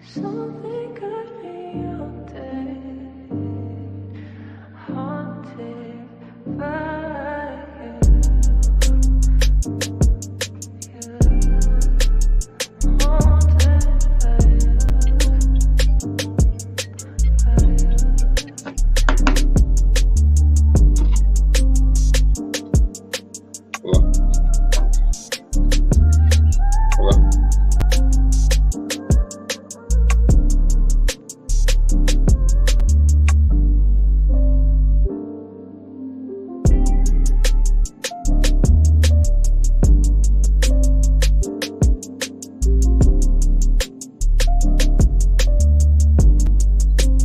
Something got me out there, haunted by you, haunted by you. Hello? Hello?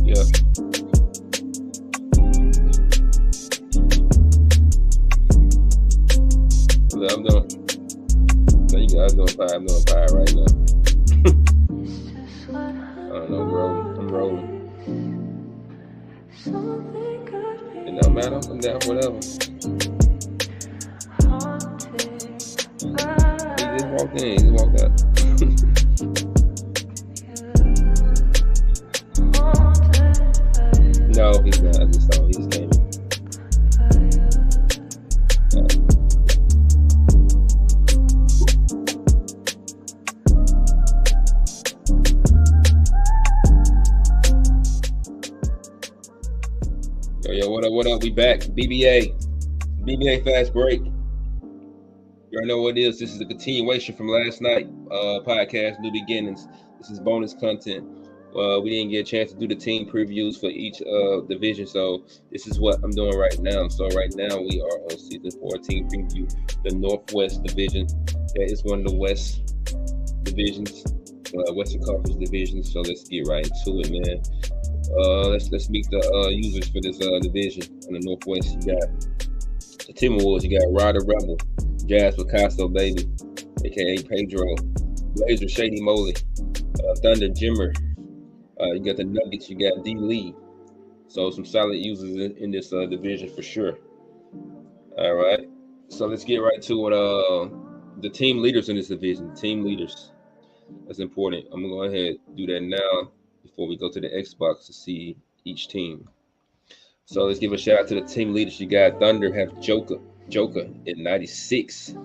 Yeah. I'm doing. No, you guys doing fine. I'm doing fine right now. I don't know, bro. I'm rolling. It don't matter. I'm down for whatever. He just walked in. He just walked out. No, he's not. I just saw he just came in. Yo, what up? We back. BBA Fastbreak. You already know what it is. This is a continuation from last night. Podcast, New Beginnings. This is bonus content. We didn't get a chance to do the team previews for each division, so this is what I'm doing right now. So right now we are on season 14 preview, the Northwest Division. That is one of the West divisions, Western Conference divisions. So let's get right into it, man. Let's meet the users for this division on the Northwest. You got the Timberwolves. You got Ryder Rebel, Jazz Picasso, baby, aka Pedro, Blazer Shady Moley, Thunder Jimmer. You got the Nuggets. You got D Lee. So some solid users in this division for sure. All right. So let's get right to it. The team leaders in this division. Team leaders. That's important. I'm gonna go ahead and do that now before we go to the Xbox to see each team. So let's give a shout out to the team leaders. You got Thunder have Joker at 96.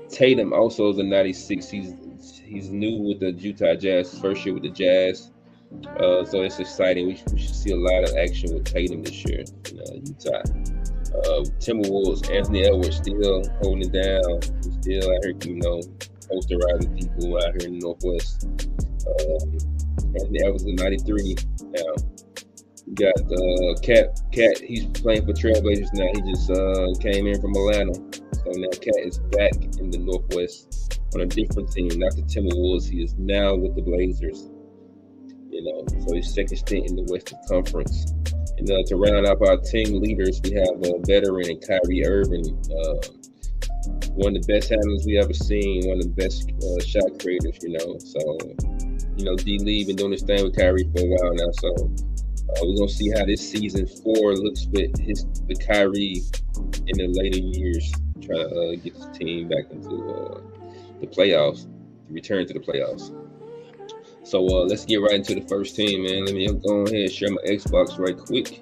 Tatum also is a 96. He's new with the Utah Jazz, first year with the Jazz. So it's exciting. We should see a lot of action with Tatum this year in Utah. Timberwolves, Anthony Edwards still holding it down. He's still out here, posterizing people out here in the Northwest. Anthony Edwards is 93 now. You got Cat. He's playing for Trailblazers now. He just came in from Atlanta. So now Cat is back in the Northwest on a different team, not the Timberwolves. He is now with the Blazers. So his second stint in the Western Conference. And to round up our team leaders, we have a veteran in Kyrie Irving, one of the best handlers we ever seen, one of the best shot creators. So D Lee been doing this thing with Kyrie for a while now. So we're gonna see how this season 4 looks with Kyrie in the later years, try to get the team back into the playoffs, return to the playoffs. So let's get right into the first team, man. Let me go ahead and share my Xbox right quick.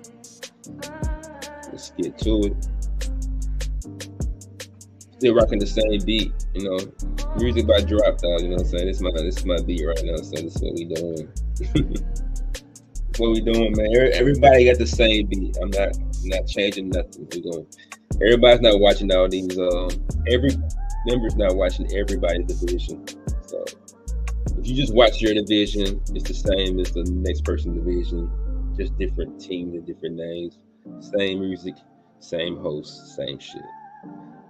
Let's get to it. Still rocking the same beat, Music by Drop Out, you know what I'm saying? This is my beat right now, so this is what we doing. What we doing, man? Everybody got the same beat. I'm not changing nothing. Everybody's not watching all these. Every member's not watching everybody's division. So if you just watch your division, it's the same as the next person's division, just different teams and different names, same music, same host, same shit.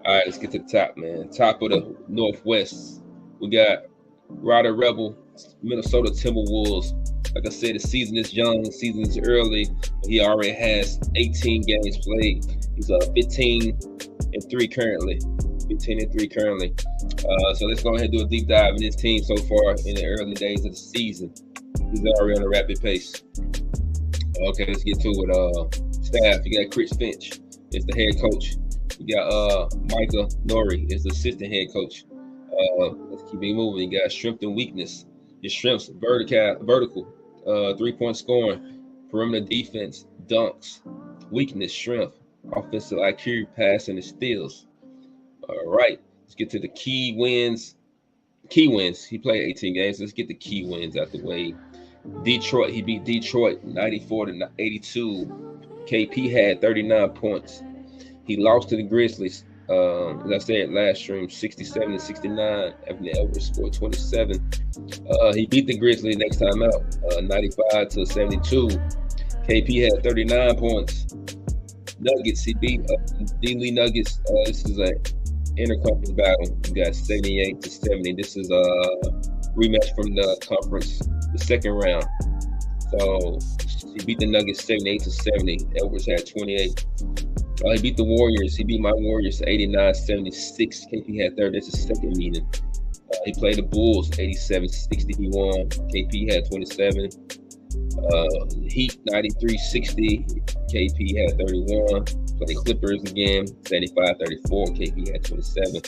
All right, let's get to the top, man. Top of the Northwest, we got Ryder Rebel, Minnesota Timberwolves. Like I said, the season is young, the season is early. He already has 18 games played. He's 15-3 currently. 15-3 currently. So let's go ahead and do a deep dive in this team so far in the early days of the season. He's already on a rapid pace. Okay, let's get to it. Staff, you got Chris Finch is the head coach. You got Micah Nori is the assistant head coach. Let's keep it moving. You got strength and weakness. Your strengths, vertical, 3-point scoring, perimeter defense, dunks. Weakness, strength, offensive IQ, passing, and steals. All right, let's get to the key wins. Key wins. He played 18 games. Let's get the key wins out the way. Detroit, he beat Detroit 94-82. KP had 39 points. He lost to the Grizzlies. As I said last stream, 67-69. Anthony Edwards scored 27. He beat the Grizzlies next time out, 95-72. KP had 39 points. Nuggets, he beat D-Lee Nuggets. This is an interconference battle. You got 78-70. This is a rematch from the conference, the second round. So he beat the Nuggets 78-70. Edwards had 28. He beat the Warriors. He beat my Warriors 89-76. KP had 30. That's his second meeting. He played the Bulls 87-60. He won. KP had 27. Heat 93-60. KP had 31. Played Clippers again 75-34. KP had 27.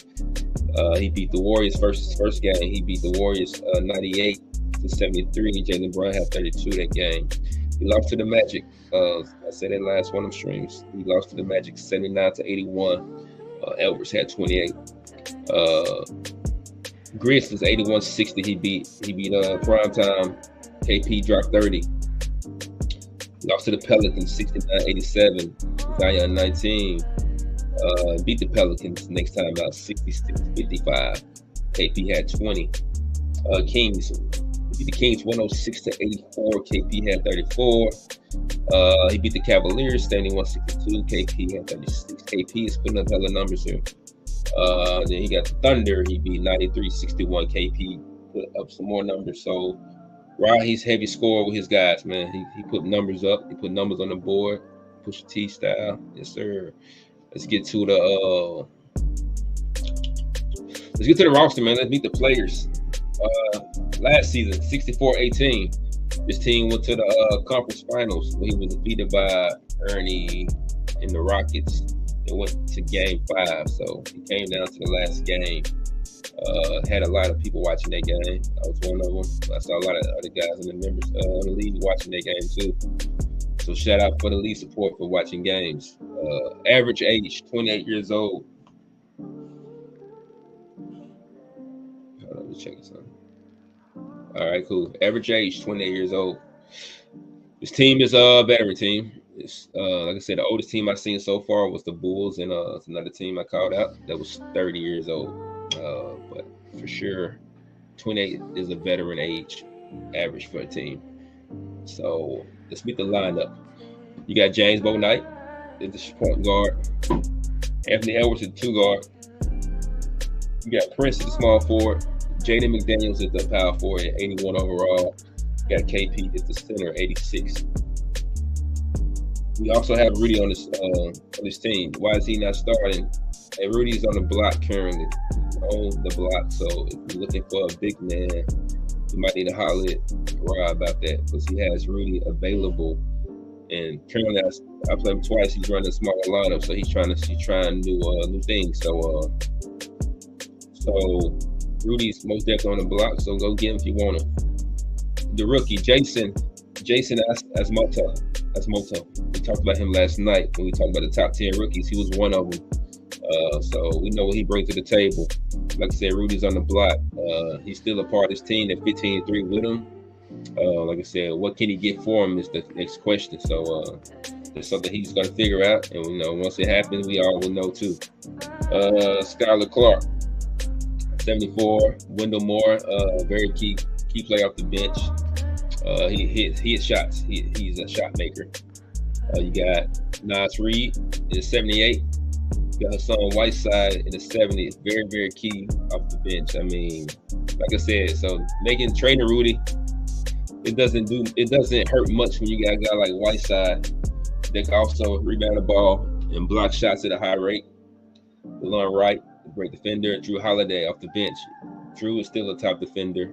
He beat the Warriors first game. He beat the Warriors 98-73. Jaylen Brown had 32 that game. He lost to the Magic. I said that last one of them streams. He lost to the Magic 79-81. Edwards had 28. Grizzlies 81-60. He beat Primetime. KP dropped 30. Lost to the Pelicans 69-87. Zion 19. Beat the Pelicans next time out 66-55. KP had 20. Kings. He beat the Kings 106-84. KP had 34. He beat the Cavaliers 71-62. KP had 36. KP is putting up hella numbers here. Then he got the Thunder. He beat 93-61. KP put up some more numbers. So Rod, he's heavy scorer with his guys, man. He put numbers up. He put numbers on the board. Pusha T style. Yes, sir. Let's get to the roster, man. Let's meet the players. Last season, 64-18. This team went to the conference finals where he was defeated by Ernie in the Rockets. It went to game 5, so he came down to the last game. Had a lot of people watching that game. I was one of them. I saw a lot of other guys in the members in the league watching that game too. So shout out for the league support for watching games. Average age, 28 years old. Hold on, let me check something. All right, cool. Average age, 28 years old. This team is a veteran team. It's like I said, the oldest team I've seen so far was the Bulls, and it's another team I called out that was 30 years old. But for sure, 28 is a veteran age average for a team. So let's meet the lineup. You got James Bouknight at the point guard, Anthony Edwards at the 2 guard. You got Prince at the small forward, Jaden McDaniels at the power forward at 81 overall. You got KP at the center, 86. We also have Rudy on this team. Why is he not starting? Hey, Rudy's on the block currently. On the block, so if you're looking for a big man, you might need to holler at Rob about that because he has Rudy available. And currently, I played him twice. He's running a smaller lineup, so he's trying new things. So Rudy's most definitely on the block. So go get him if you want him. The rookie Jason Asmoto. We talked about him last night when we talked about the top 10 rookies. He was one of them. So we know what he brings to the table. Like I said, Rudy's on the block. He's still a part of this team at 15-3 with him. Like I said, what can he get for him is the next question. So that's something he's going to figure out. And once it happens, we all will know too. Skylar Clark, 74. Wendell Moore, very key player off the bench. He hits shots. He's a shot maker. You got Nas Reed is 78. You got Hassan Whiteside in the 70s. Very, very key off the bench. I mean, like I said, so trading Rudy, it doesn't hurt much when you got a guy like Whiteside that can also rebound the ball and block shots at a high rate. DeLon Wright, great defender. Drew Holiday off the bench. Drew is still a top defender.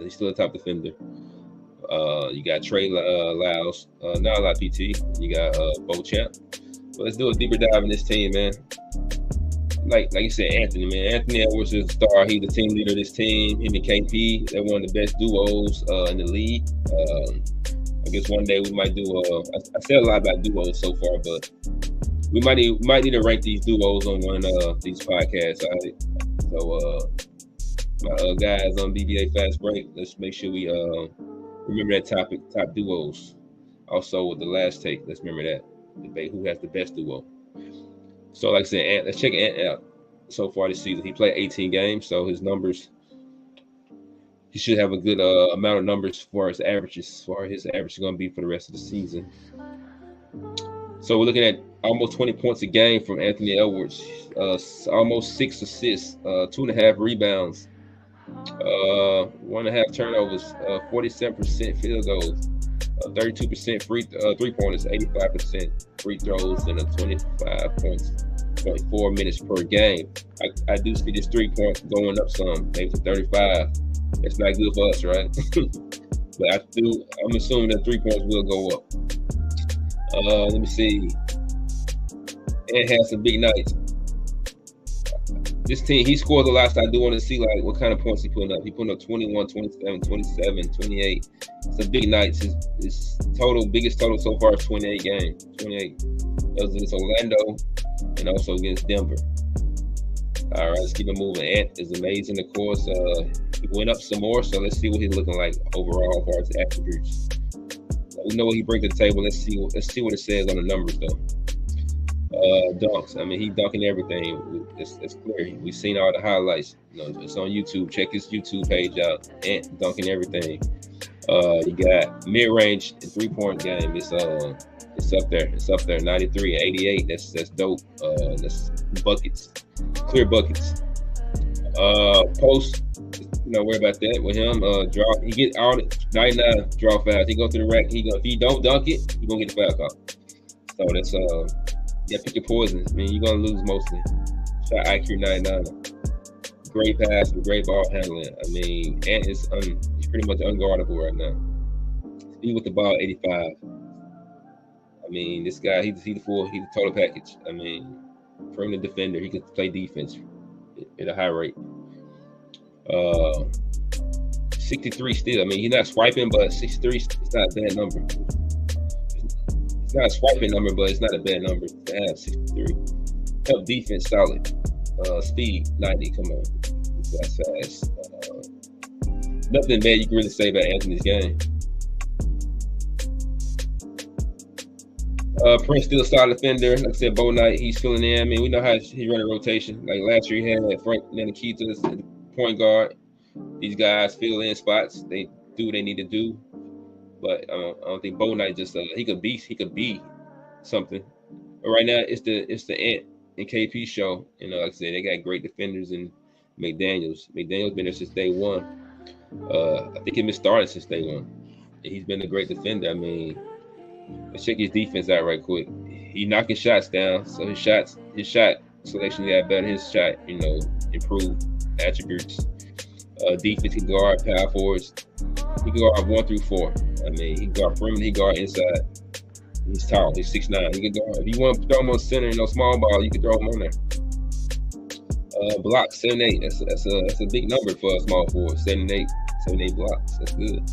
He's still a top defender. You got Trey Lyles, not a lot PT. You got Beauchamp. But let's do a deeper dive in this team, man. like you said, Anthony, man. Anthony Edwards is the star. He's the team leader of this team. Him and KP, they're one of the best duos in the league. I guess one day we might do. I said a lot about duos so far, but we might need to rank these duos on one of these podcasts. All right? So my guys on BBA Fast Break, let's make sure we remember that topic, top duos. Also with the last take, let's remember that debate who has the best duo. So like I said, let's check Ant out so far this season. He played 18 games, so his numbers, he should have a good amount of numbers as far as averages, as far as his average is going to be for the rest of the season. So we're looking at almost 20 points a game from Anthony Edwards, almost 6 assists, 2.5 rebounds, 1.5 turnovers, 47% field goals, 32% three-pointers, 85% free throws, and a 25.4 minutes per game. I do see this 3-point going up some, maybe to 35. That's not good for us, right? But I'm assuming that 3 points will go up. Let me see. And has some big nights. This team, he scores a lot, so I do want to see like what kind of points he putting up. He putting up 21, 27, 27, 28. Some big nights. His biggest total so far is 28 games. 28. That was against Orlando and also against Denver. All right, let's keep it moving. Ant is amazing, of course. He went up some more, so let's see what he's looking like overall as far as attributes. We know what he brings to the table. Let's see what it says on the numbers, though. Dunks. I mean, he dunking everything. It's clear. We've seen all the highlights. It's on YouTube. Check his YouTube page out. Ant dunking everything. You got mid-range and 3-point game. It's up there. It's up there. 93, 88. That's dope. That's buckets. Clear buckets. Post. Don't worry about that with him. Draw. He get all 99 draw fouls. He go to the rack. If he don't dunk it, he gonna get the foul call. So that's pick your poison. I mean, you're gonna lose mostly. Shot IQ 99. Great pass with great ball handling. I mean, Ant is he's pretty much unguardable right now. Speed with the ball 85. I mean, this guy he's the total package. I mean, from the defender, he can play defense at a high rate. 63 still. I mean, he's not swiping, but 63 is not a bad number. It's not a swiping number, but it's not a bad number to have 63. Help defense solid. Speed 90. Come on, that's fast. Nothing bad you can really say about Anthony's game. Prince still a solid defender. Like I said, Bo Knight, he's filling in. I mean, we know how he run a rotation. Like last year, he had Frank Ntilikina as point guard. These guys fill in spots. They do what they need to do. But I don't think Bo Knight just he could be something. But right now, it's the Ant and KP show. Like I said, they got great defenders in McDaniels. McDaniels been there since day one. I think he been started since day one. He's been a great defender. I mean, let's check his defense out right quick. He knocking shots down, so his shot selection got better. His shot, improved attributes. Defense, he can guard power forwards. He can guard 1 through 4. I mean, he can guard perimeter, he can guard inside. He's tall. He's 6'9". He can guard. If you want to throw him on center, small ball, you can throw him on there. Blocks 7-8. That's a big number for a small forward. 7-8 blocks. That's good.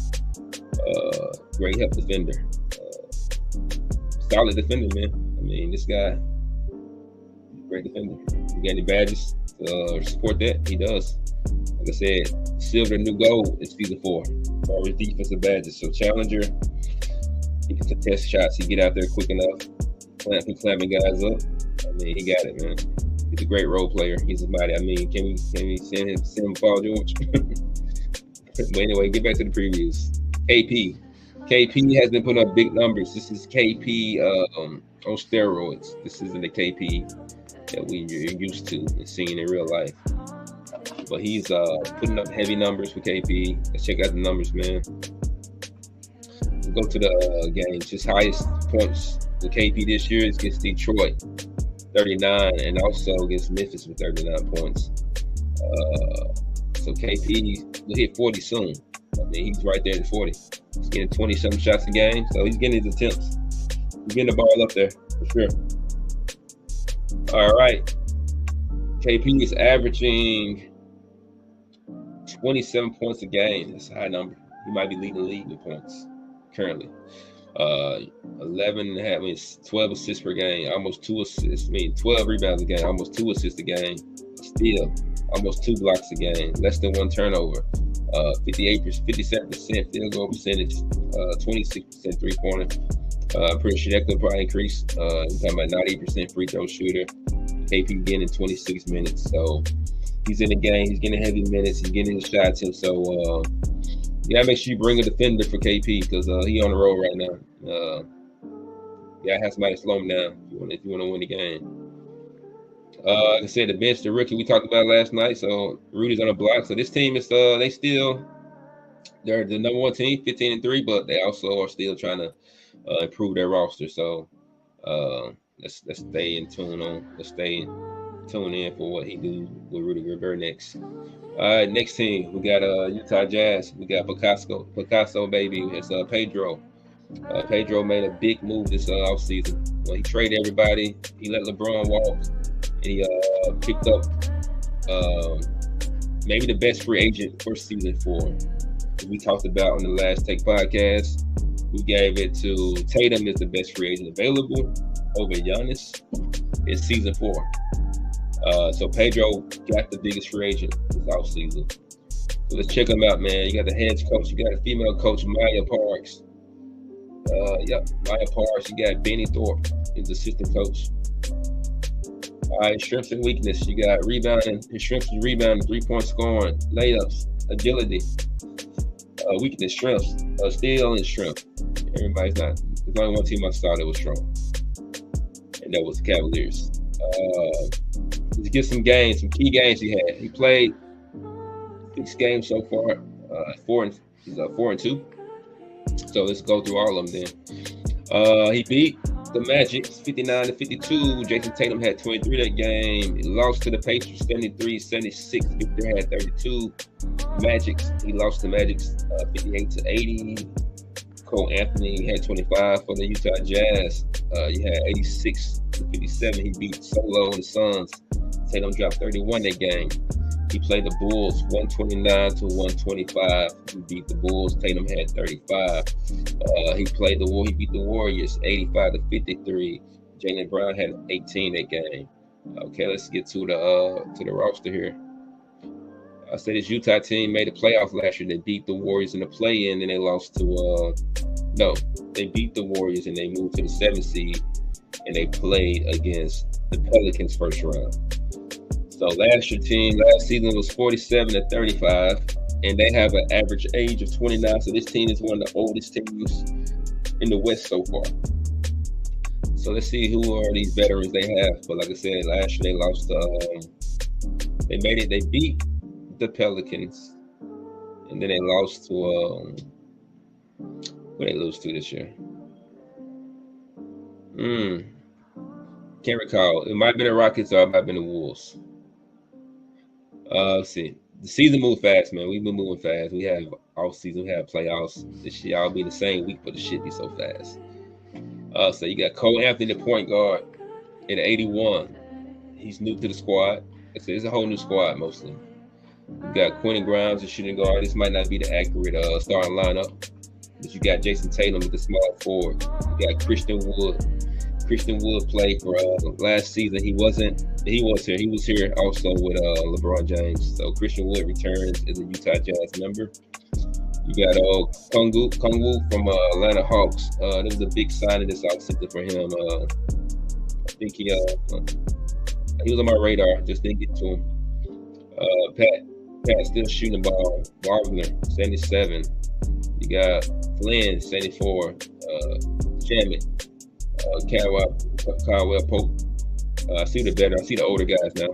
Great help defender. Solid defender, man. I mean, this guy, great defender. You got any badges to support that? He does. Like I said, silver new gold is season 4. As far as defensive badges. So challenger, he can contest shots. He get out there quick enough. He clamping guys up. I mean, he got it, man. He's a great role player. He's somebody. I mean, can we send him Paul George? But anyway, get back to the previews. KP has been putting up big numbers. This is KP on steroids. This isn't the KP that we're used to and seeing in real life. But he's putting up heavy numbers for KP. Let's check out the numbers, man. Let's go to the games. His highest points with KP this year is against Detroit, 39, and also against Memphis with 39 points. So KP will hit 40 soon. I mean, he's right there at 40. He's getting 20-something shots a game, so he's getting his attempts. He's getting the ball up there, for sure. All right. KP is averaging 27 points a game. That's a high number. He might be leading the league with points currently. 11 and a half, 12 assists per game, almost 2 assists. 12 rebounds a game, almost 2 assists a game. Still, almost 2 blocks a game, less than 1 turnover. 57% field goal percentage, 26% three-pointer. Pretty sure that could probably increase. I'm talking about 98% free throw shooter. KP getting 26 minutes, so he's in the game. He's getting heavy minutes. He's getting his shots in. So you gotta make sure you bring a defender for KP because he on the road right now. You gotta have somebody slow him down if you want to win the game. Like I said, the bench, the rookie we talked about last night. So Rudy's on the block. So this team is they're the number 1 team, 15-3, but they also are still trying to improve their roster. So let's stay in tune on. Let's stay tuned in for what he do with Rudy Gobert next. All right, next team we got Utah Jazz. We got Picasso baby. It's Pedro. Pedro made a big move this offseason. Well, he traded everybody. He let LeBron walk. And he picked up maybe the best free agent first season for him. We talked about on the last Take podcast. We gave it to Tatum as the best free agent available over Giannis in season 4. So Pedro got the biggest free agent this offseason. So let's check him out, man. You got the head coach. You got a female coach, Maya Parks. Maya Parks. You got Benny Thorpe, his assistant coach. All right, strengths and weakness. You got rebounding. His strengths is rebounding, 3-point scoring, layups, agility. Weakness, strengths, steal, and strength. Everybody's not. There's only one team I saw that was strong, and that was the Cavaliers. Let's get some games, some key games he had. He played 6 games so far. 4-2. So let's go through all of them then. He beat the Magic 59-52. Jason Tatum had 23 that game. He lost to the Pacers 73-76. Victor had 32. Magic, he lost to Magic 58-80. Cole Anthony had 25 for the Utah Jazz. You had 86-57. He beat Solo and the Suns. Tatum dropped 31 that game. He played the Bulls 129-125. He beat the Bulls. Tatum had 35. He beat the Warriors 85-53. Jaylen Brown had 18 that game. Okay, let's get to the roster here. I said this Utah team made a playoff last year. They beat the Warriors in the play-in, and they lost to they beat the Warriors and they moved to the 7th seed, and they played against the Pelicans first round. So last season was 47-35, and they have an average age of 29. So this team is one of the oldest teams in the West so far. So let's see who are these veterans they have. But like I said, last year they lost. They beat the Pelicans, and then they lost to who they lose to this year? Can't recall. It might have been the Rockets or it might have been the Wolves. Let's see. The season moved fast, man. We've been moving fast. We have off season, we have playoffs. This shit all be the same week, but the shit be so fast. So you got Cole Anthony, the point guard, at 81. He's new to the squad. It's a whole new squad mostly. You got Quentin Grimes, the shooting guard. This might not be the accurate starting lineup, but you got Jason Tatum with the small forward. You got Christian Wood. Christian Wood played for last season. He was here. He was here also with LeBron James. So Christian Wood returns as a Utah Jazz member. You got Kung Wu from Atlanta Hawks. There was a big signing this offseason for him. I think he was on my radar. Just didn't get to him. Pat still shooting the ball. Wagner 77. You got Flynn 74. Shamit. Caldwell Pope. I see the older guys now.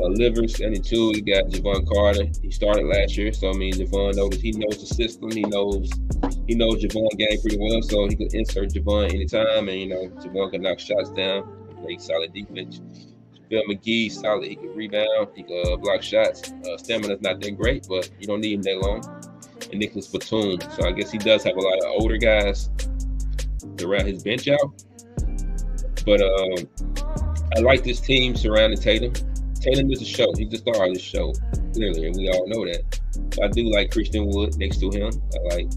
Livers 72. You got Javon Carter. He started last year, so I mean Javon knows the system. He knows Javon game pretty well, so he could insert Javon anytime, and Javon can knock shots down, play solid defense. Phil McGee solid. He can rebound. He can block shots. Stamina's not that great, but you don't need him that long. And Nicholas Batum. So I guess he does have a lot of older guys to round his bench out. But I like this team surrounding Tatum. Tatum is the show. He's the star of this show, clearly, and we all know that. So I do like Christian Wood next to him. I like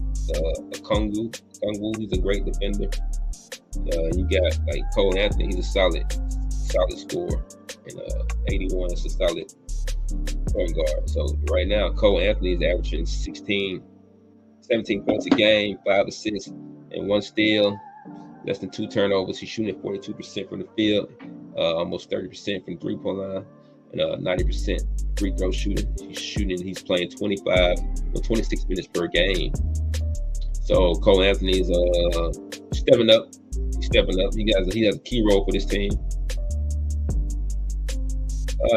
Kongu. Kongu, he's a great defender. You got like Cole Anthony. He's a solid scorer. And 81 is a solid point guard. So right now, Cole Anthony is averaging 17 points a game, 5 assists, and 1 steal. Less than 2 turnovers. He's shooting at 42% from the field, almost 30% from 3-point line, and 90% free throw shooting. He's playing 26 minutes per game. So Cole Anthony is stepping up. He's stepping up. He has a key role for this team.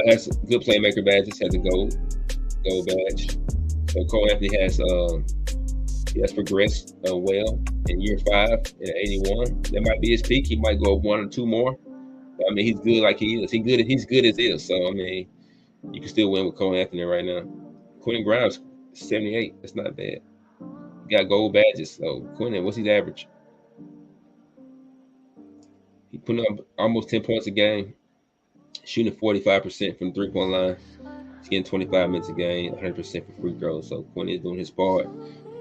Has good playmaker badges. Has a gold badge. So Cole Anthony has progressed well in year 5 at 81. That might be his peak. He might go 1 or 2 more. But, I mean, he's good like he is. He's good as is. So I mean, you can still win with Cole Anthony right now. Quentin Grimes, 78. That's not bad. He got gold badges. So Quentin, what's his average? He putting up almost 10 points a game, shooting 45% from the 3-point line. He's getting 25 minutes a game, 100% for free throws. So Quentin is doing his part.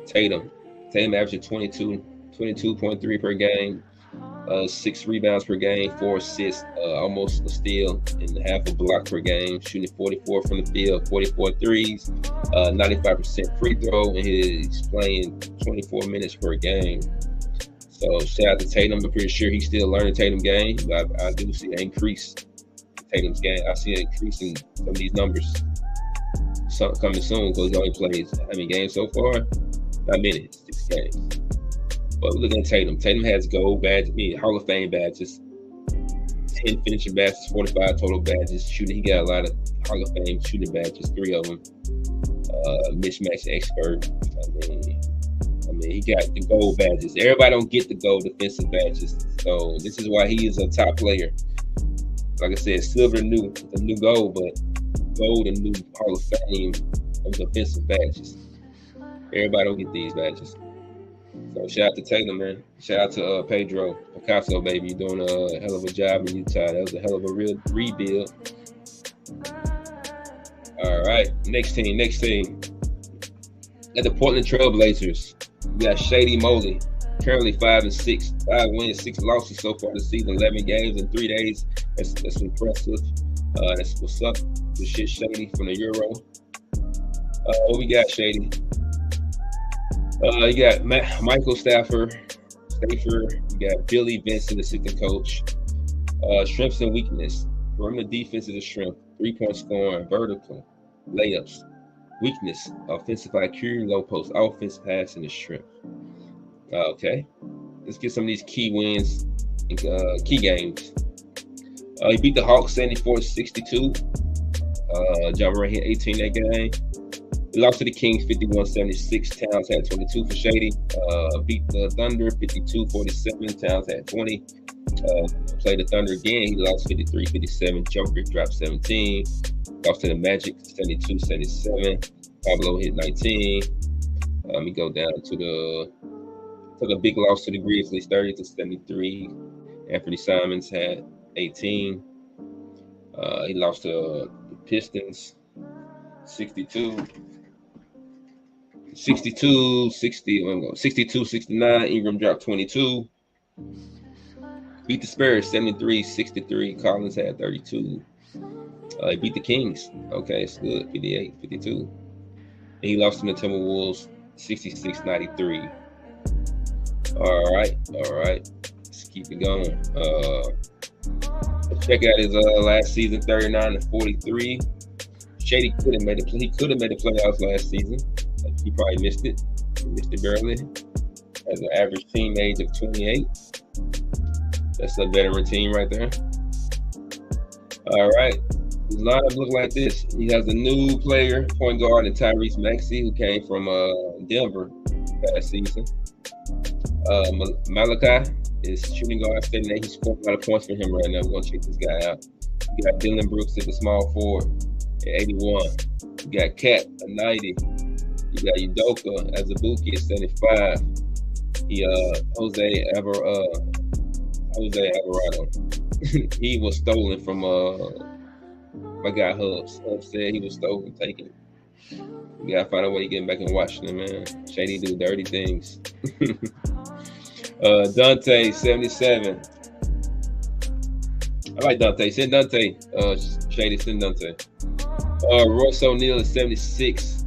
Tatum averaging 22.3 per game, 6 rebounds per game, 4 assists, almost a steal, and half a block per game, shooting 44 from the field, 44 threes, 95% free throw, and he's playing 24 minutes per game. So shout out to Tatum. I'm pretty sure he's still learning Tatum game, but I do see an increase in Tatum's game. I see an increase in some of these numbers coming soon because he only plays how many games so far? Not many, 6 games. But look at Tatum. Tatum has gold badges, Hall of Fame badges, 10 finishing badges, 45 total badges. Shooting, he got a lot of Hall of Fame shooting badges, 3 of them. Mismatch expert. I mean, he got the gold badges. Everybody don't get the gold defensive badges. So this is why he is a top player. Like I said, silver the new gold, but gold and new Hall of Fame of defensive badges. Everybody don't get these badges. So shout out to Tatum, man. Shout out to Pedro Picasso, baby. You're doing a hell of a job in Utah. That was a hell of a real rebuild. All right, next team. At the Portland Trailblazers, we got Shady Moley, currently 5-6, 5 wins, 6 losses so far this season, 11 games in 3 days. That's impressive. That's what's up. This shit Shady from the Euro. What we got, Shady? You got Michael Stafford. You got Billy Vincent, assistant coach. Strengths and weakness. Perimeter defense is a strength. 3-point scoring, vertical, layups. Weakness, offensive IQ, low post offense, passing is strength. Okay. Let's get some of these key wins and key games. He beat the Hawks 74-62. John Moran hit 18 that game. He lost to the Kings 51-76. Towns had 22 for Shady. Beat the Thunder 52-47. Towns had 20. Played the Thunder again. He lost 53-57. Joker dropped 17. Lost to the Magic 72-77. Pablo hit 19. We go down to the big loss to the Grizzlies 30-73. Anthony Simons had 18. He lost to the Pistons 62-69. Ingram dropped 22. Beat the Spurs 73-63. Collins had 32. He beat the Kings. Okay, it's good. 58-52. And he lost to the Timberwolves 66-93. All right. Let's keep it going. Let's check out his last season, 39-43. Shady could have made the playoffs last season. He probably missed it. He missed it barely. Has an average team age of 28. That's a veteran team right there. All right. His lineup look like this. He has a new player, point guard, and Tyrese Maxey, who came from Denver last season. Malachi is shooting guard, stating that he's scoring a lot of points for him right now. We're going to check this guy out. You got Dylan Brooks at the small forward at 81. You got Cat at 90. You got Udoka Azubuike at 75. Jose Alvarado. He was stolen from My guy Hubs said he was stolen, taken. You gotta find a way to get him back in Washington, man. Shady do dirty things. Dante 77. I like Dante. Send Dante. Shady, send Dante. Royce O'Neal is 76.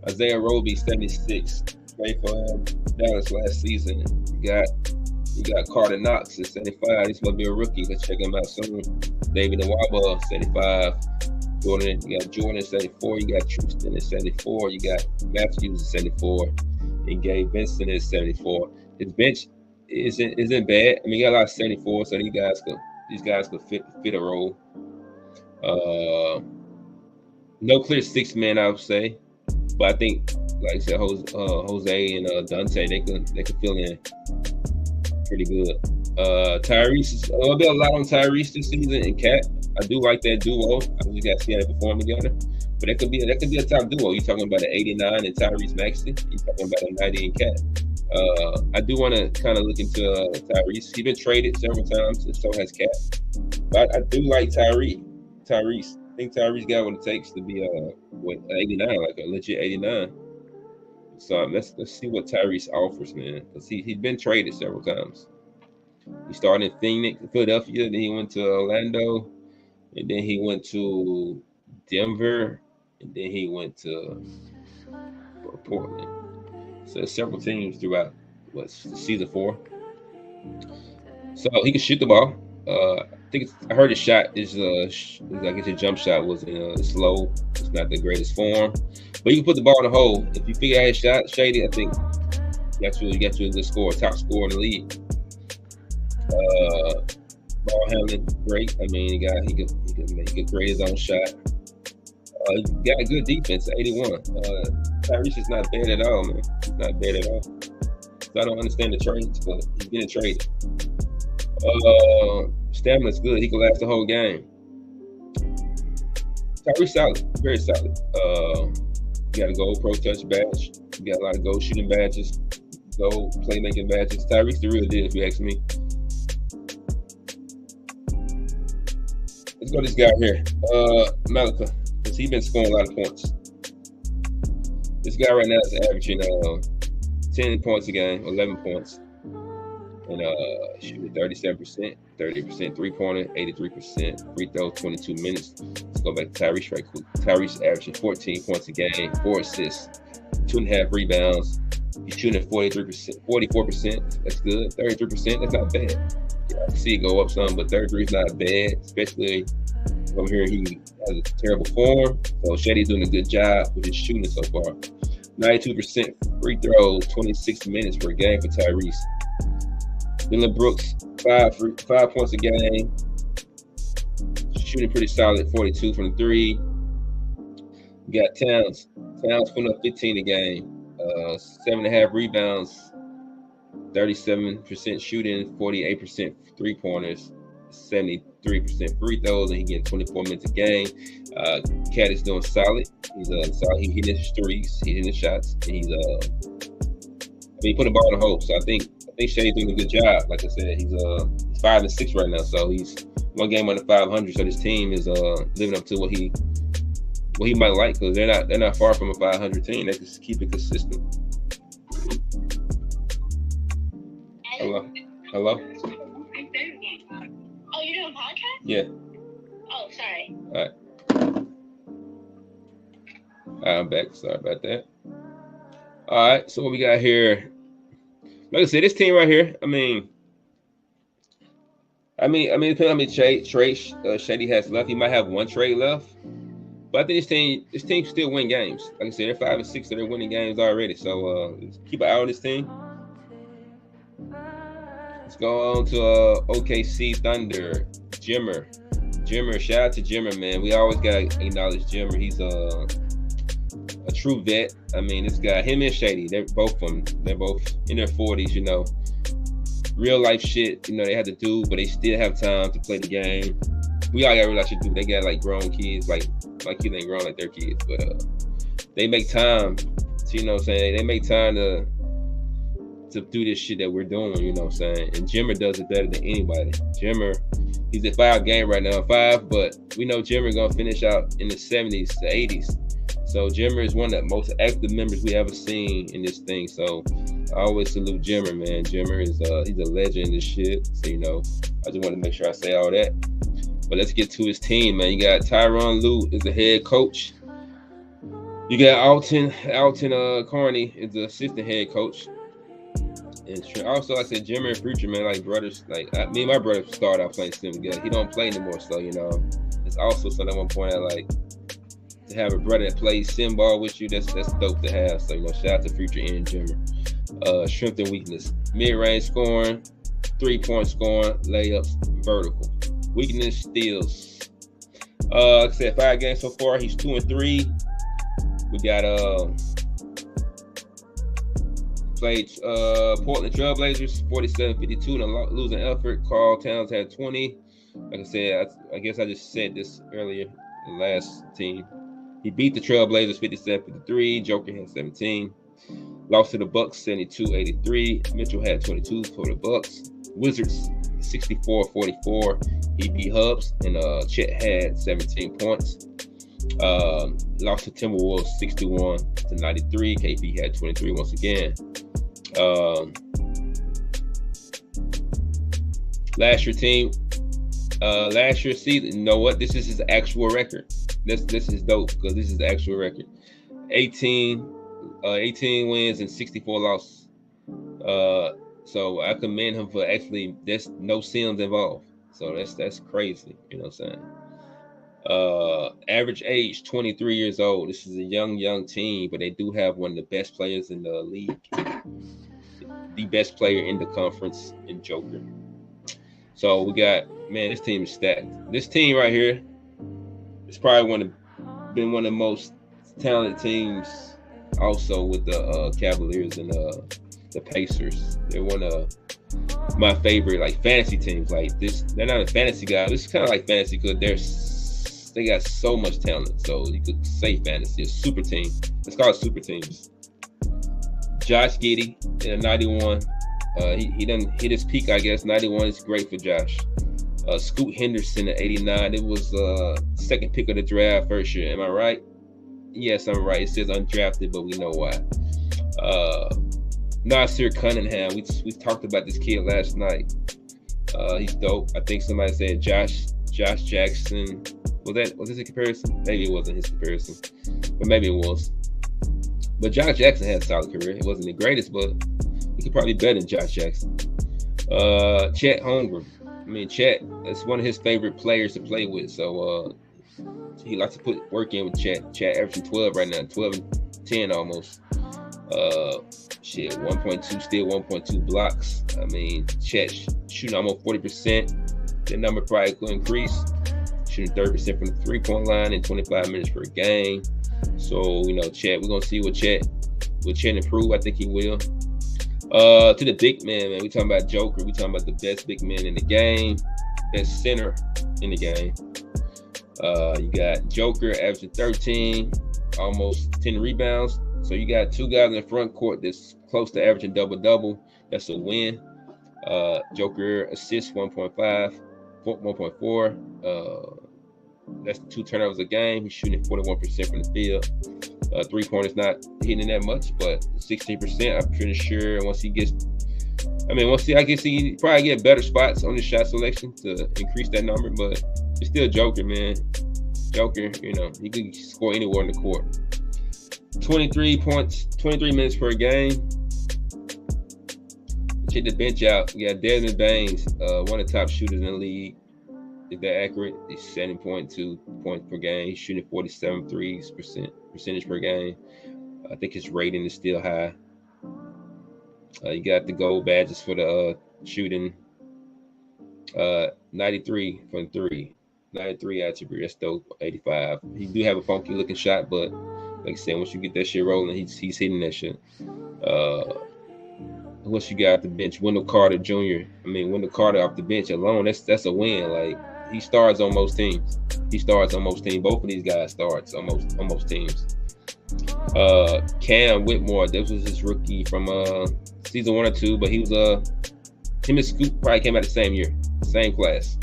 Isaiah Roby 76. Played for Dallas last season. You got Carter Knox at 75. He's gonna be a rookie. Let's check him out soon. David Nwaba 75. You got Jordan at 74. You got Tristan at 74. You got Matthews at 74. And Gabe Vincent at 74. His bench isn't bad. I mean, you got a lot of 74, so these guys could fit a role. No clear six man, I would say, but I think, like I said, Jose and Dante, they could fill in pretty good. Tyrese, there'll be a lot on Tyrese this season and Cat. I do like that duo. I just got to see how they perform together. But that could be a top duo. You're talking about an 89 and Tyrese Maxey. You're talking about a 90 and Cat. I do want to kind of look into Tyrese. He's been traded several times, and so has Cat. But I do like Tyrese. I think Tyrese got what it takes to be 89, like a legit 89. So let's see what Tyrese offers, man. Because he's been traded several times. He started in Phoenix, Philadelphia, then he went to Orlando, and then he went to Denver, and then he went to Portland. So several teams throughout season 4. So he can shoot the ball. I heard his shot is I guess his jump shot was slow. It's not the greatest form, but you can put the ball in the hole. If you figure out his shot, Shady, I think you got you a good score, top scorer in the league. Ball handling great. I mean, he could create his own shot. He got a good defense, 81. Tyrese is not bad at all, man. Not bad at all. So I don't understand the trades, but he's getting traded. Stamina's good. He can last the whole game. Tyrese solid, very solid. You got a gold pro touch badge. You got a lot of gold shooting badges, gold playmaking badges. Tyrese the real deal, if you ask me. Let's go to this guy here, Malika, because he's been scoring a lot of points. This guy right now is averaging 10 points a game, 11 points, and shooting 37%, 30% three-pointer, 83% free throw, 22 minutes. Let's go back to Tyrese right quick. Tyrese averaging 14 points a game, 4 assists, 2.5 rebounds. He's shooting at 43%, 44%. That's good. 33%. That's not bad. Yeah, I can see it go up some, but 33 is not bad, especially over here. He has a terrible form. So Shady's doing a good job with his shooting so far. 92% free throws, 26 minutes per game for Tyrese. Dylan Brooks, 5 points a game. Shooting pretty solid, 42 from the 3. You got Towns. Towns putting up 15 a game. 7.5 rebounds, 37% shooting, 48% three-pointers, 73% free throws, and he getting 24 minutes a game. Cat is doing solid. He's solid. He hitting his threes, he hitting his shots, and he's he put the ball in the hole. So I think Shady's doing a good job. Like I said, he's 5-6 right now, so he's one game under 500. So this team is living up to what he might like, because they're not far from a 500 team. They just keep it consistent. Hello. Oh, you're doing a podcast? Yeah. Oh, sorry. All right, I'm back. Sorry about that. All right, so what we got here? Like I said, this team right here. I mean, depending on how many trade Shady has left, he might have one trade left. But I think this team still win games. Like I said, they're 5-6, so they're winning games already. So keep an eye on this team. Let's go on to OKC Thunder. Jimmer, shout out to Jimmer, man. We always gotta acknowledge Jimmer. He's a true vet. I mean, this guy, him and Shady, they're both in their 40s. You know, real life shit. You know, they have to do, but they still have time to play the game. We all gotta realize what do. They got like grown kids, like my kids ain't grown like their kids, but they make time. You know what I'm saying? They make time to to do this shit that we're doing, you know what I'm saying? And Jimmer does it better than anybody. Jimmer, he's at 5 game right now, 5, but we know Jimmer gonna finish out in the 70s, the 80s. So Jimmer is one of the most active members we ever seen in this thing. So I always salute Jimmer, man. Jimmer is he's a legend in this shit. So I just want to make sure I say all that. But let's get to his team, man. You got Tyronn Lue is the head coach. You got Alton Carney is the assistant head coach. And also, like I said, Jimmer and Preacher, man, like brothers. Like me and my brother started out playing sim together. He don't play anymore, so it's also something I want to point out, like, to have a brother that plays sim ball with you, that's dope to have. So shout out to Future and Jimmer. Strength and weakness: mid-range scoring, 3-point scoring, layups, vertical. Weakness: steals. Like I said, 5 games so far. He's 2-3. We got played Portland Trailblazers 47-52 in a losing effort. Karl Towns had 20. Like I said, I guess I just said this earlier. The last team. He beat the Trailblazers 57-53. Joker had 17. Lost to the Bucks 72-83. Mitchell had 22 for the Bucks. Wizards 64-44. He beat Hubs, and Chet had 17 points. Lost to Timberwolves 61-93. KP had 23 once again. Last year's team. Last year's season, you know what? This is his actual record. This is dope because this is the actual record. 18 wins and 64 losses. So I commend him for actually, there's no sims involved. So that's crazy. You know what I'm saying? Average age 23 years old. This is a young team, but they do have one of the best players in the league. The best player in the conference in Joker. So we got, man, this team is stacked. This team right here is probably been one of the most talented teams also with the Cavaliers and the Pacers. They're one of my favorite like fantasy teams. Like this, they're not a fantasy guy. This is kind of like fantasy because they got so much talent. So you could say fantasy, a super team. It's called super teams. Josh Giddey in a 91. He done hit his peak, I guess. 91 is great for Josh. Scoot Henderson at 89. It was second pick of the draft first year. Am I right? Yes, I'm right. It says undrafted, but we know why. Nasir Cunningham. We talked about this kid last night. He's dope. I think somebody said Josh Jackson. Was this a comparison? Maybe it wasn't his comparison, but maybe it was. But Josh Jackson had a solid career. It wasn't the greatest, but he could probably be better than Josh Jackson. Chet Holmgren. I mean, Chet, that's one of his favorite players to play with. So he likes to put work in with Chet. Chet averaging 12 right now, 12 and 10 almost. 1.2 steal, 1.2 blocks. I mean, Chet shooting almost 40%. That number probably could increase. Shooting 30% from the 3-point line in 25 minutes per game. So, Chet, we're going to see will Chet improve. I think he will. To the big man, we talking about Joker. We talking about the best big man in the game, best center in the game. You got Joker averaging 13, almost 10 rebounds. So you got two guys in the front court that's close to averaging double-double. That's a win. Joker assists 1.4. That's 2 turnovers a game. He's shooting 41% from the field. 3-pointers not hitting that much, but 16%. I'm pretty sure once he I guess he probably get better spots on the shot selection to increase that number. But it's still Joker, man. Joker, he can score anywhere on the court. 23 points, 23 minutes per game. Check the bench out. You got Desmond Baines, one of the top shooters in the league. Is that accurate? He's 7.2 points per game. He's shooting 47 percentage per game. I think his rating is still high. You got the gold badges for the shooting. 93 from 3. 93 attribute. That's dope. 85. He do have a funky looking shot, but like I said, once you get that shit rolling, he's hitting that shit. Once you got off the bench, Wendell Carter Jr. Wendell Carter off the bench alone, that's a win. Like, he starts on most teams. Both of these guys starts on most teams. Cam Whitmore, this was his rookie from season 1 or 2, but he was him and Scoop probably came out the same year, same class.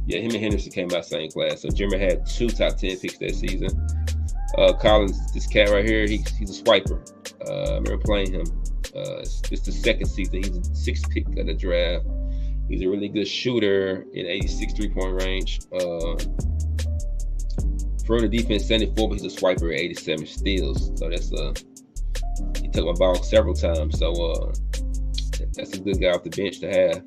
Yeah, him and Henderson came out same class. So Jimmer had 2 top 10 picks that season. Collins, this cat right here, he's a swiper. I remember playing him. It's the second season. He's a 6th pick of the draft. He's a really good shooter in 86 3-point range. For the defense, 74, but he's a swiper at 87 steals. So that's he took my ball several times. So that's a good guy off the bench to have.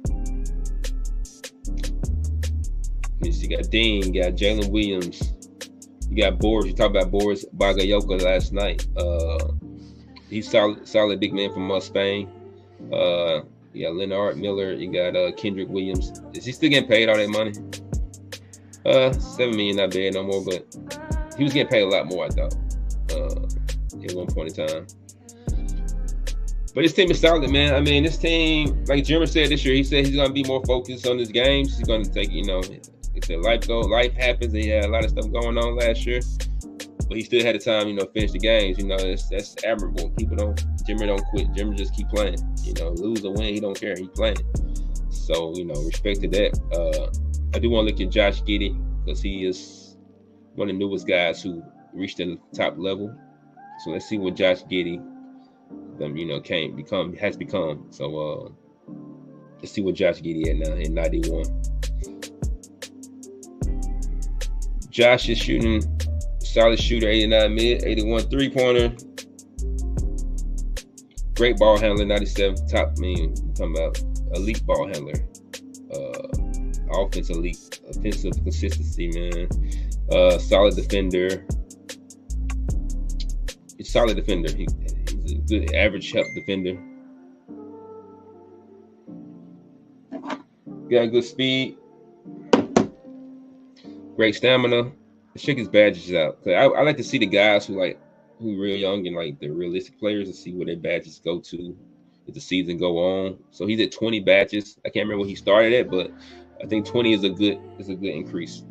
You got Dean, you got Jalen Williams, you got Boris. You talked about Boris Bagayoko last night. He's solid big man from Spain. You got Leonard Miller. You got Kendrick Williams. Is he still getting paid all that money? $7 million not bad no more, but he was getting paid a lot more, I thought, at one point in time. But this team is solid, man. I mean, this team, like Jimmer said this year, he said he's going to be more focused on his games. He's going to take, life happens. He had a lot of stuff going on last year, but he still had the time, finish the games. That's admirable. Jimmer don't quit. Jimmer just keep playing. Lose or win, he don't care. He playing. So, respect to that. I do want to look at Josh Giddey because he is one of the newest guys who reached the top level. So let's see what Josh Giddey, has become. So let's see what Josh Giddey at now in 91. Josh is shooting, solid shooter, 89 mid, 81 3-pointer. Great ball handler, 97 top. We're talking about elite ball handler. Offensive consistency, man. Solid defender. He's a solid defender. He's a good average help defender. Got good speed. Great stamina. Check his badges out. I like to see the guys who real young and like the realistic players and see where their badges go to as the season go on. So he's at 20 badges. I can't remember what he started at, but I think 20 is a good increase.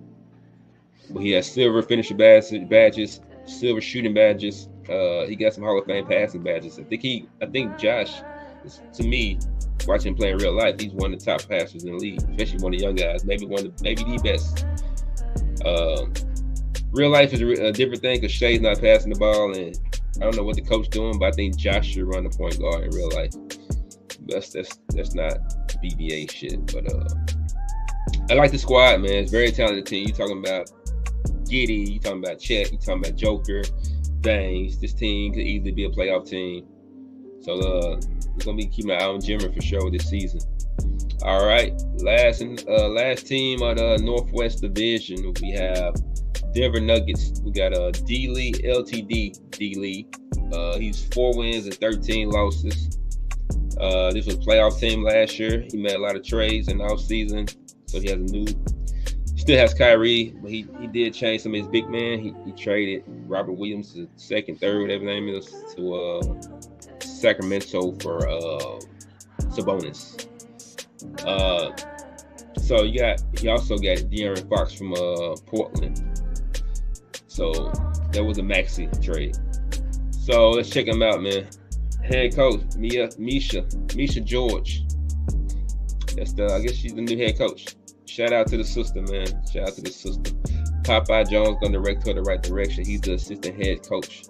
But he has silver finisher badges, silver shooting badges. He got some Hall of Fame passing badges. I think Josh is, to me, watching him play in real life, he's one of the top passers in the league, especially one of the young guys, maybe the best. Real life is a different thing because Shay's not passing the ball, and I don't know what the coach doing, but I think Josh should run the point guard in real life. That's not BBA shit, but I like the squad, man. It's a very talented team. You talking about Giddey, you talking about Chet, you talking about Joker, Bangs. This team could easily be a playoff team. So we're gonna be keeping an eye on Jimmer for sure this season. All right, last team of the Northwest Division, we have Denver Nuggets. We got D-Lee, LTD D-Lee. He's 4 wins and 13 losses. This was a playoff team last year. He made a lot of trades in the offseason, so he still has Kyrie, but he did change some of his big men. He traded Robert Williams, the second, third, whatever his name is, to Sacramento for Sabonis. So he also got De'Aaron Fox from Portland. So that was a maxi trade. So let's check him out, man. Head coach Misha George. I guess she's the new head coach. Shout out to the sister, man. Shout out to the sister. Popeye Jones gonna direct her the right direction. He's the assistant head coach.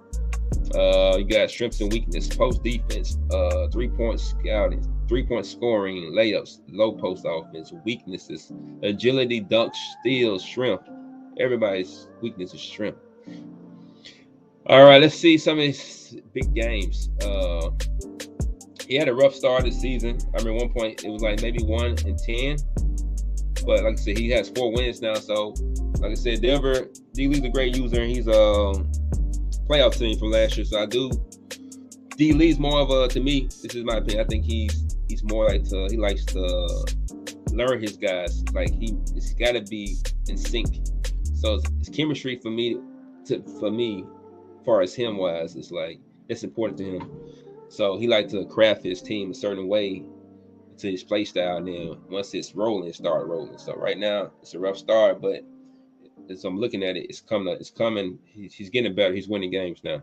You got strengths and weakness, post defense, 3-point scouting, 3-point scoring, layups, low post offense, weaknesses, agility, dunks, steals, shrimp. Everybody's weakness is shrimp. All right, let's see some of his big games. He had a rough start this season. I mean, at one point it was like maybe 1-10, but like I said, he has 4 wins now. So, like I said, Denver, D-Lee's a great user, and he's a playoff team from last year. So D-Lee's more of to me, this is my opinion, I think he's more like he likes to learn his guys. Like it's got to be in sync. So it's chemistry for me, as far as him wise, it's important to him. So he liked to craft his team a certain way to his play style, and then once it's rolling, it started rolling. So right now it's a rough start, but as I'm looking at it, it's coming. He's getting better. He's winning games now.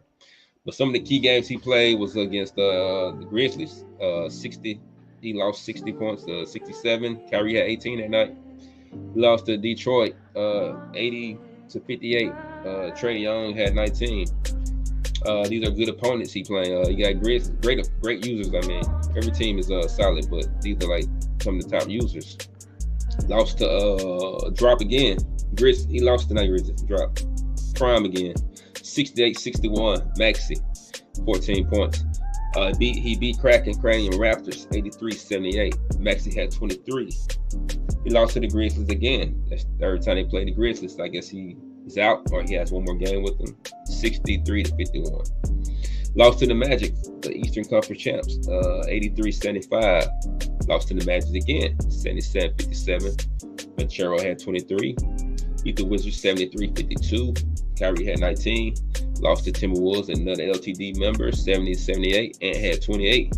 But some of the key games he played was against the Grizzlies. 60, he lost 60 points to 67. Kyrie had 18 that night. He lost to Detroit, 80 to 58. Trae Young had 19. These are good opponents he playing. He got great users. I mean, every team is solid, but these are like some of the top users. Lost to Drop again. He lost to Grizzlies. Drop. Prime again. 68-61. Maxey, 14 points. He beat Cracking Cranium Raptors 83-78. Maxey had 23. He lost to the Grizzlies again. That's the third time they played the Grizzlies. I guess he's out or he has one more game with them. 63-51. Lost to the Magic, the Eastern Conference champs, 83-75. Lost to the Magic again, 77-57. Banchero had 23. Beat the Wizards 73-52. Kyrie had 19. Lost to Timberwolves, another LTD member, 70-78, and had 28.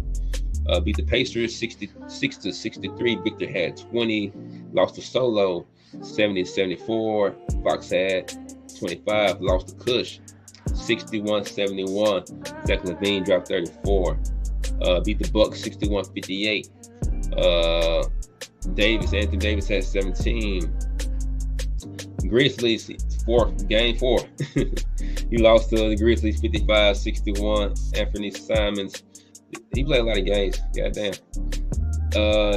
Beat the Pacers 66-63. Victor had 20. Lost to Solo, 70-74. Fox had 25. Lost to Kush, 61-71. Zach LaVine dropped 34. Beat the Bucks 61-58. Anthony Davis had 17. Grizzlies, game 4. He lost to the Grizzlies 55-61. Anthony Simons, he played a lot of games. Goddamn.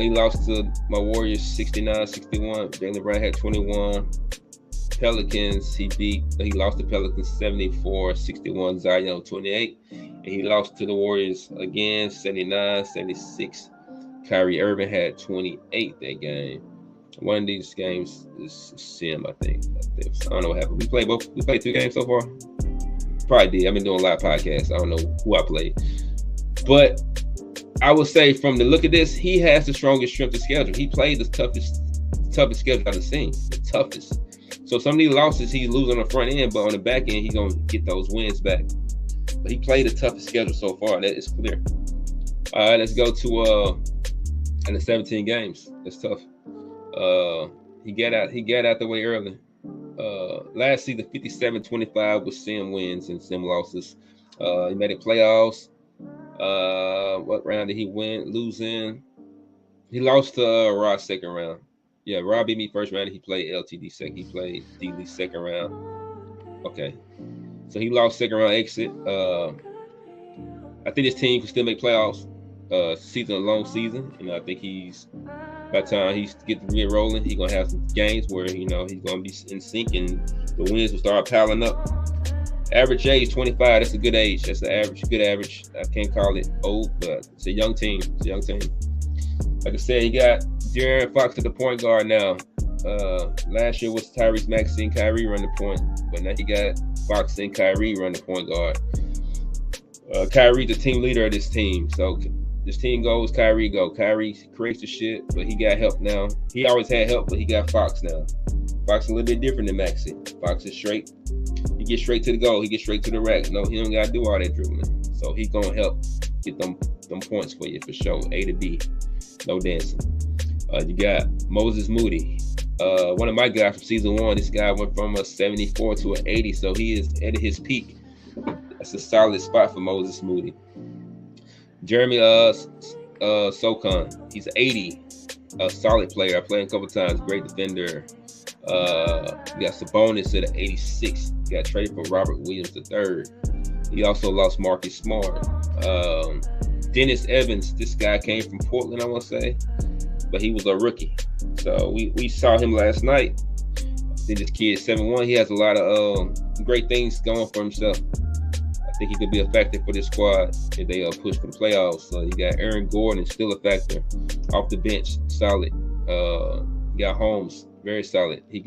He lost to my Warriors 69-61. Jaylen Brown had 21. Pelicans, he lost to Pelicans 74-61. Zion 28. And he lost to the Warriors again 79-76. Kyrie Irving had 28 that game. One of these games is Sim, I think. I don't know what happened. We played 2 games so far. Probably did. I've been doing a lot of podcasts. I don't know who I played. But I would say from the look of this, he has the strongest strength of schedule. He played the toughest schedule I've seen. The toughest. So some of these losses he's losing on the front end, but on the back end, he's going to get those wins back. But he played the toughest schedule so far. That is clear. All right, let's go to the 17 games. That's tough. He got out the way early. Last season, 57-25 was Sim wins and Sim losses. He made it playoffs. What round did he win? Losing. He lost to Rod second round. Yeah, Rob beat me first round. He played LTD second. He played D-Lee second round. Okay. So he lost second round exit. I think this team can still make playoffs. Season a long season. I think by the time he get to get rolling, he's gonna have some games where he's gonna be in sync and the wins will start piling up. Average age 25. That's a good age. That's an good average. I can't call it old, but it's a young team. Like I said, he got De'Aaron Fox at the point guard now. Last year was Tyrese Maxey and Kyrie run the point, but now he got Fox and Kyrie run the point guard. Kyrie's the team leader of this team, so this team goes, Kyrie go. Kyrie creates the shit, but he got help now. He always had help, but he got Fox now. Fox is a little bit different than Maxey. Fox is straight. He gets straight to the goal. He gets straight to the rack. No, he don't got to do all that dribbling. So he's going to help get them points for you for sure. A to B. No dancing. You got Moses Moody. One of my guys from season 1. This guy went from a 74 to an 80, so he is at his peak. That's a solid spot for Moses Moody. Jeremy Socon. He's 80. A solid player. I played him a couple times. Great defender. We got Sabonis at an 86. Got traded for Robert Williams III. He also lost Marcus Smart. Dennis Evans. This guy came from Portland, I want to say, but he was a rookie. So we saw him last night. I think this kid 7'1". He has a lot of great things going for himself. I think he could be a factor for this squad if they push for the playoffs. So you got Aaron Gordon, still a factor off the bench, solid. You got Holmes, very solid. He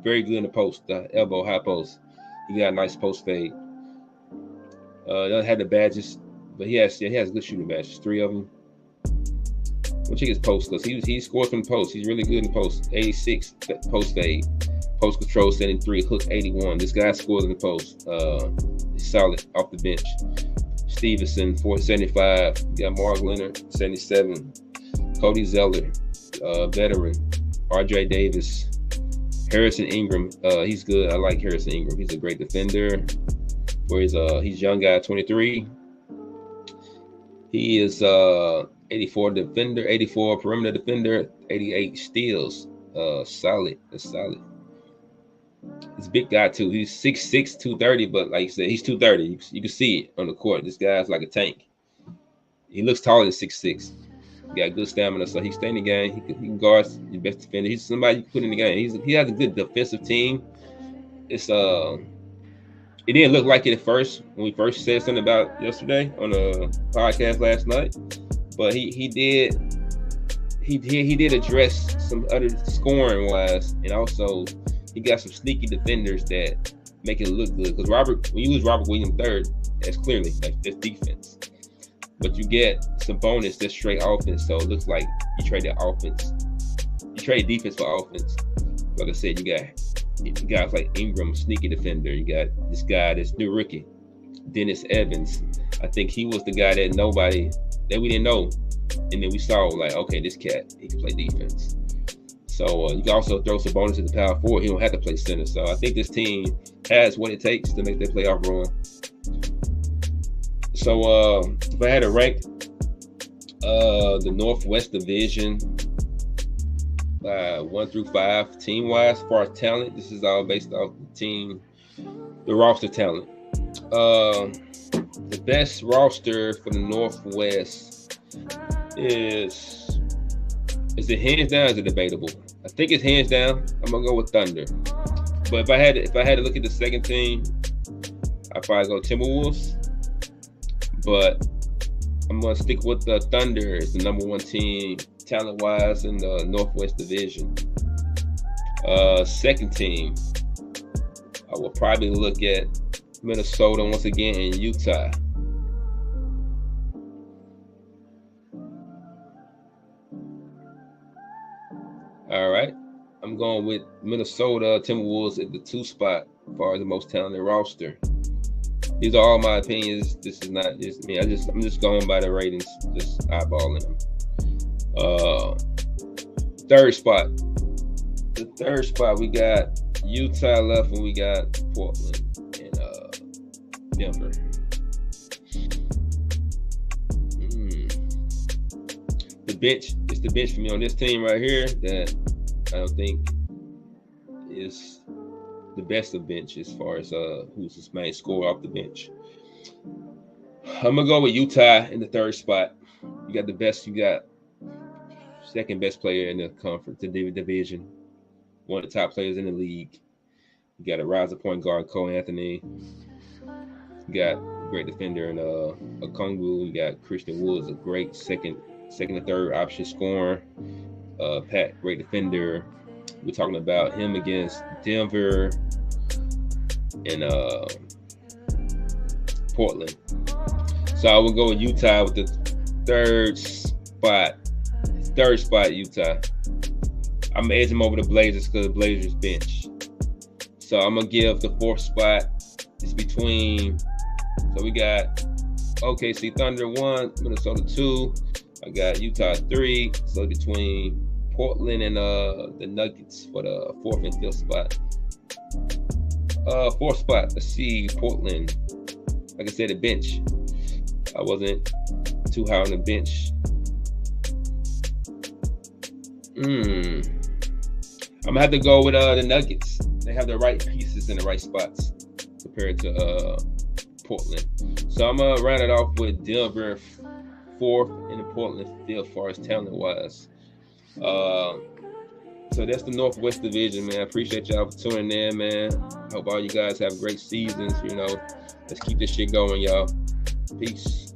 very good in the post, the elbow high post. He got a nice post fade. Doesn't have the badges, but he has good shooting badges, 3 of them. We'll check his post because he scores from the post. He's really good in the post. 86 post fade, post control 73, hook 81. This guy scores in the post. He's solid off the bench. Stevenson 475. You got Mark Leonard 77. Cody Zeller, veteran. RJ Davis. Harrison Ingram. He's good. I like Harrison Ingram. He's a great defender. for he's young guy, 23. He is 84 defender, 84 perimeter defender, 88 steals. Solid. That's solid. He's a big guy too. He's 6'6", 230, but like you said, he's 230. You can see it on the court. This guy's like a tank. He looks taller than 6'6". He got good stamina, so he stay in the game. He can guard your best defender. He's somebody you can put in the game. He has a good defensive team. It's it didn't look like it at first when we first said something about yesterday on a podcast last night, but he did address some other scoring wise, and also he got some sneaky defenders that make it look good. Because when you lose Robert Williams III, that's clearly that's defense, but you get some bonus that's straight offense. So it looks like you trade that offense, you trade defense for offense. Like I said, you got guys like Ingram, sneaky defender. You got this guy, this new rookie, Dennis Evans. I think he was the guy that we didn't know, and then we saw like, okay, this cat, he can play defense. So you can also throw some bonus at the power forward. He don't have to play center. So I think this team has what it takes to make their playoff run. So if I had to rank the Northwest Division 1 through 5 team-wise, as far as talent, this is all based off the roster talent. The best roster for the Northwest is it hands down? Is it debatable? I think it's hands down. I'm gonna go with Thunder. But if I had to look at the second team, I'd probably go Timberwolves. But I'm gonna stick with the Thunder as the number 1 team talent-wise in the Northwest Division. Second team, I will probably look at Minnesota once again and Utah. All right, I'm going with Minnesota Timberwolves at the 2 spot as far as the most talented roster. These are all my opinions. This is not just me. I'm just going by the ratings, just eyeballing them. Third spot. The third spot, we got Utah left, and we got Portland and Denver. It's the bench for me on this team right here that I don't think is the best of bench as far as who's his main scorer off the bench. I'm gonna go with Utah in the third spot. You got the best. You got second best player in the conference, the division. One of the top players in the league. You got a rising point guard, Cole Anthony. You got a great defender in Okongwu. You got Christian Woods, a great second and third option scorer. Pat, great defender. We're talking about him against Denver and Portland. So I would go with Utah with the third spot. Third spot, Utah. I'm gonna edge them over the Blazers because the Blazers bench. So I'm gonna give the fourth spot. It's between. So we got OKC Thunder 1, Minnesota 2. I got Utah 3. So between Portland and the Nuggets for the fourth and fifth spot. Fourth spot. Let's see, Portland. Like I said, the bench. I wasn't too high on the bench. I'm gonna have to go with the Nuggets. They have the right pieces in the right spots compared to Portland. So I'm gonna round it off with Denver fourth and the Portland fifth as far as talent wise. So that's the Northwest Division, man. I appreciate y'all for tuning in, man. Hope all you guys have great seasons. Let's keep this shit going, y'all. Peace.